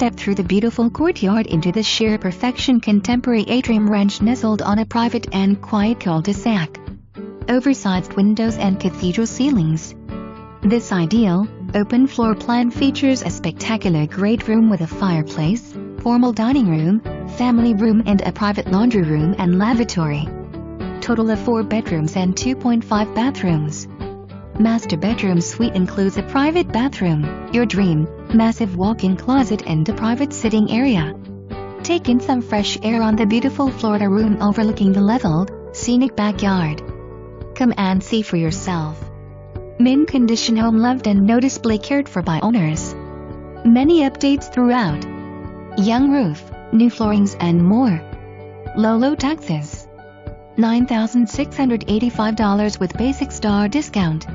step through the beautiful courtyard into the sheer perfection contemporary atrium ranch nestled on a private and quiet cul-de-sac. Oversized windows and cathedral ceilings. This ideal, open floor plan features a spectacular great room with a fireplace, formal dining room, family room and a private laundry room and lavatory. Total of 4 bedrooms and 2.5 bathrooms. Master bedroom suite includes a private bathroom, your dream, massive walk-in closet and a private sitting area. Take in some fresh air on the beautiful Florida room overlooking the leveled, scenic backyard. Come and see for yourself. Mint condition home loved and noticeably cared for by owners. Many updates throughout. Young roof, new floorings and more. Low taxes. $9,685 with basic star discount.